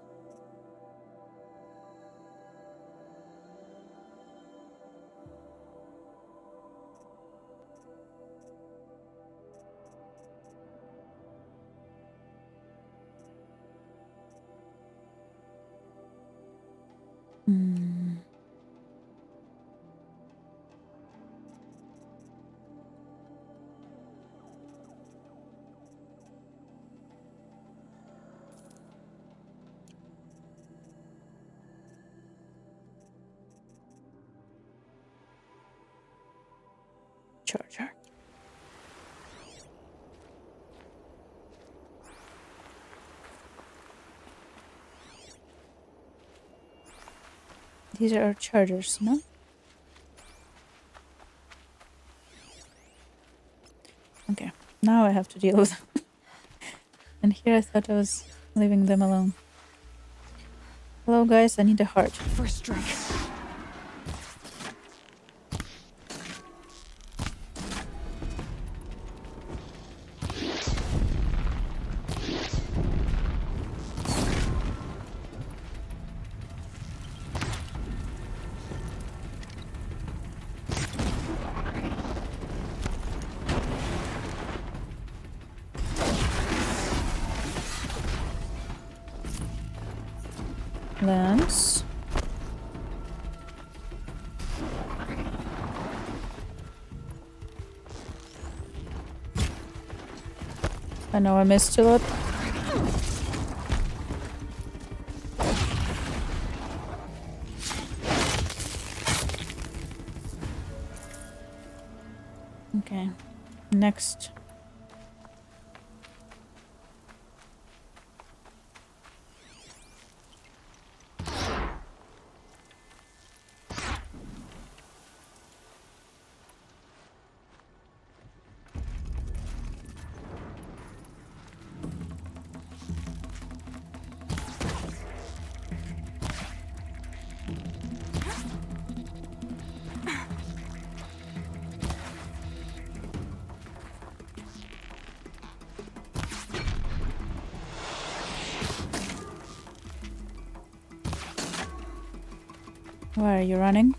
charger. These are our chargers, no? Okay, now I have to deal with them. And here I thought I was leaving them alone. Hello guys, I need a heart. First strike. Lens. I know I missed a lot. Okay, next. Why are you running?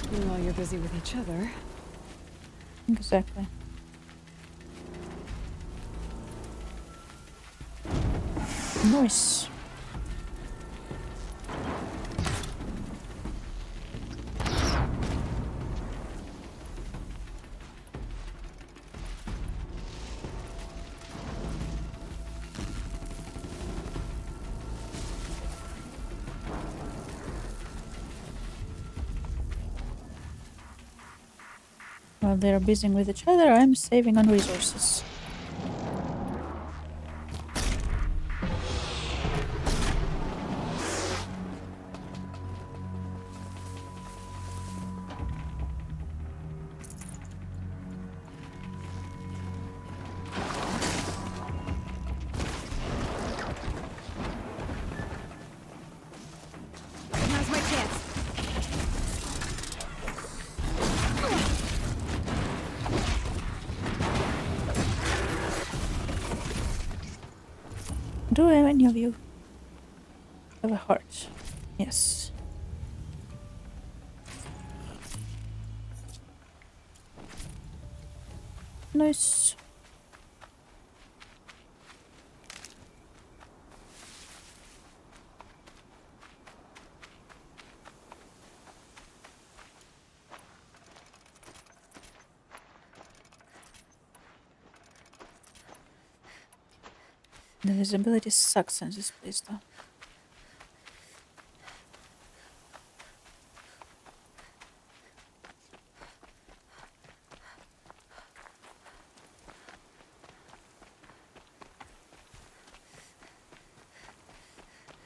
While you're busy with each other. Exactly. Nice. While they're busy with each other, I'm saving on resources. Now's my chance. Do any of you have a heart? Yes. Nice. The visibility sucks in this place though.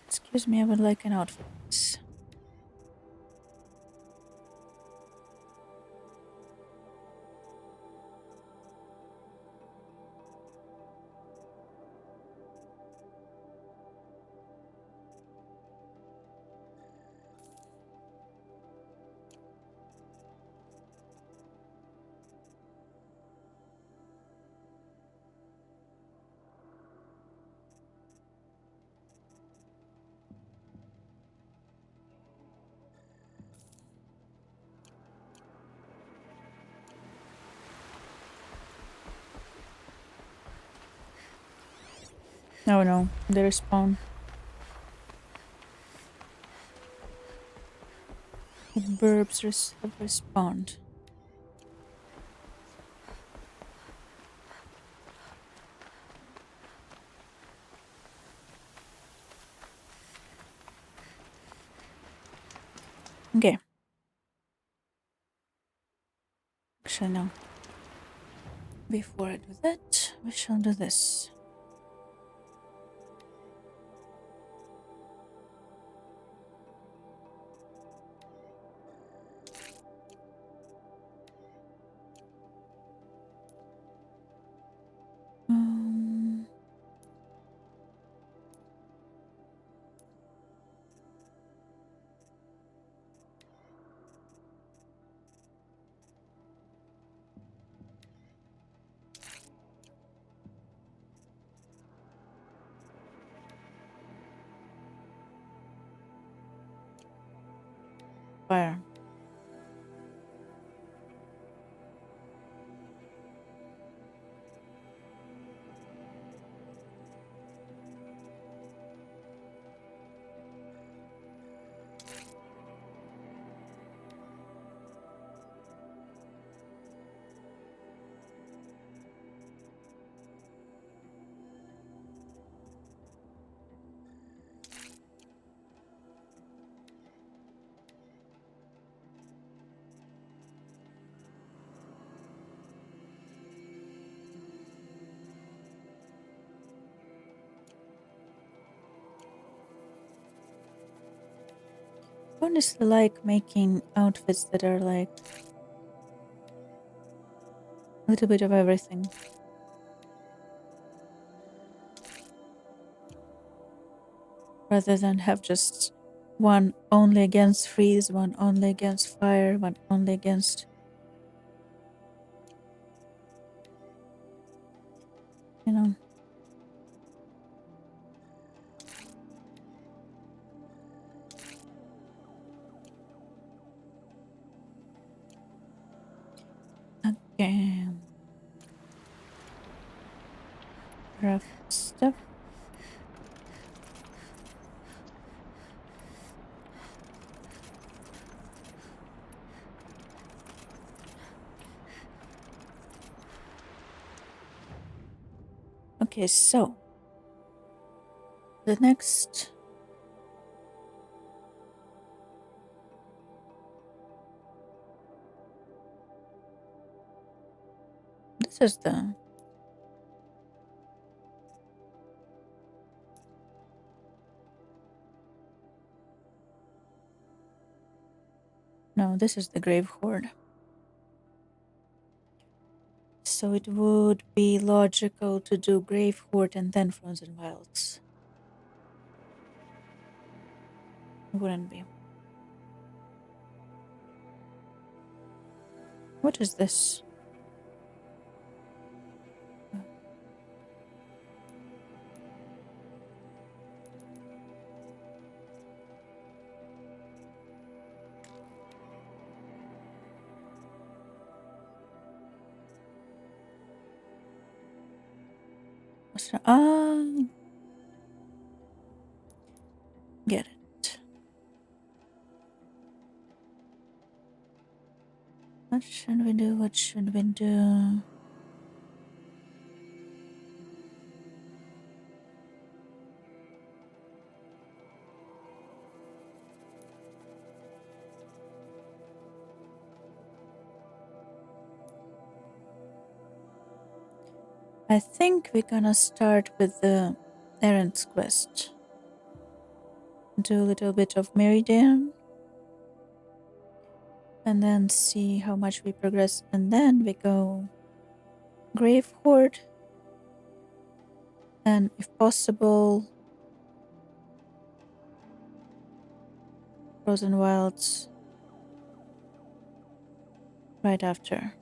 Excuse me, I would like an outfit. Oh no, they respawn. The burbs have respawned. Okay. Actually, no. Before I do that, we shall do this. Fire. honestly like making outfits that are like a little bit of everything. Rather than have just one only against freeze, one only against fire, one only against, you know. Okay. Rough stuff. Okay, so the next this is the no, this is the grave hoard. So it would be logical to do grave hoard and then frozen wilds. It wouldn't be. What is this? Get it. What should we do? What should we do? I think we're gonna start with the errand's quest. Do a little bit of Meridian. And then see how much we progress. And then we go Grave Hoard. And if possible, Frozen Wilds right after.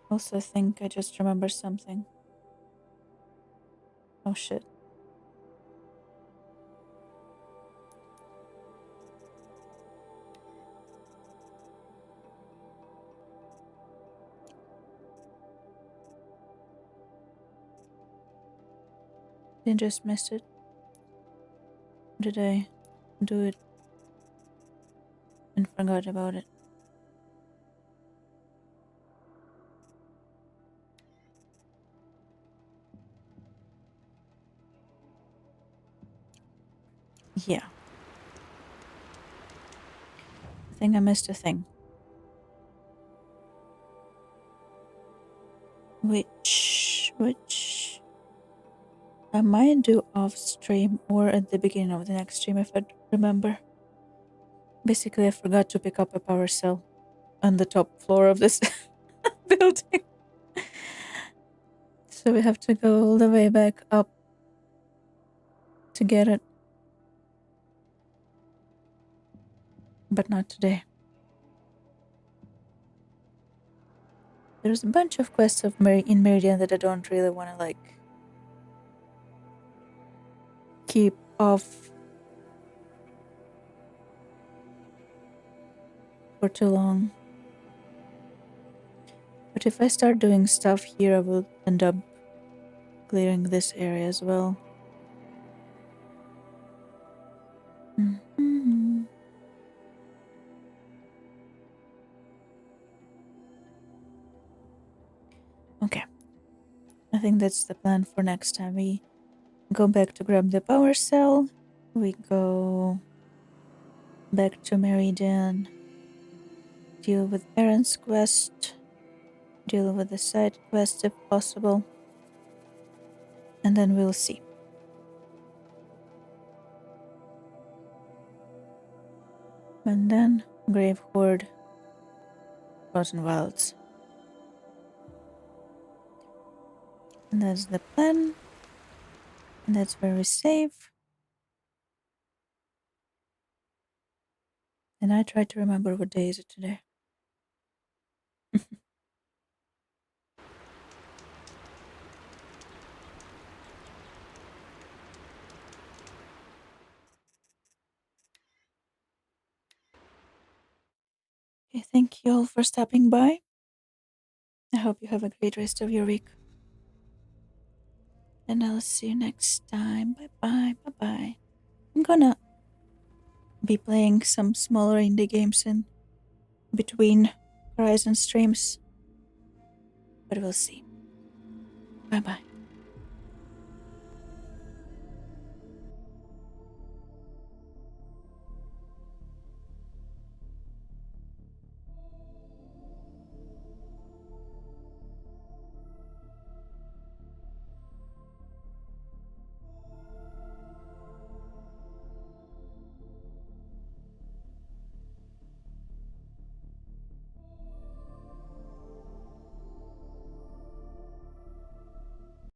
Also, I think I just remembered something. Oh shit. Didn't just miss it. Did I do it and forgot about it? Yeah. I think I missed a thing. Which I might do off stream or at the beginning of the next stream if I remember. Basically, I forgot to pick up a power cell on the top floor of this building. So we have to go all the way back up to get it. But not today. There's a bunch of quests in Meridian that I don't really want to like keep off for too long. But if I start doing stuff here, I will end up clearing this area as well. Okay. I think that's the plan for next time. We go back to grab the power cell. We go back to Meridian. Deal with Aaron's quest. deal with the side quests if possible, and then we'll see. And then Grave Horde, Frozen Wilds. And that's the plan. And that's very safe. And I try to remember what day is it today. Okay, thank you all for stopping by. I hope you have a great rest of your week. And I'll see you next time. Bye bye. Bye bye. I'm gonna be playing some smaller indie games in between Horizon streams. But we'll see. Bye bye.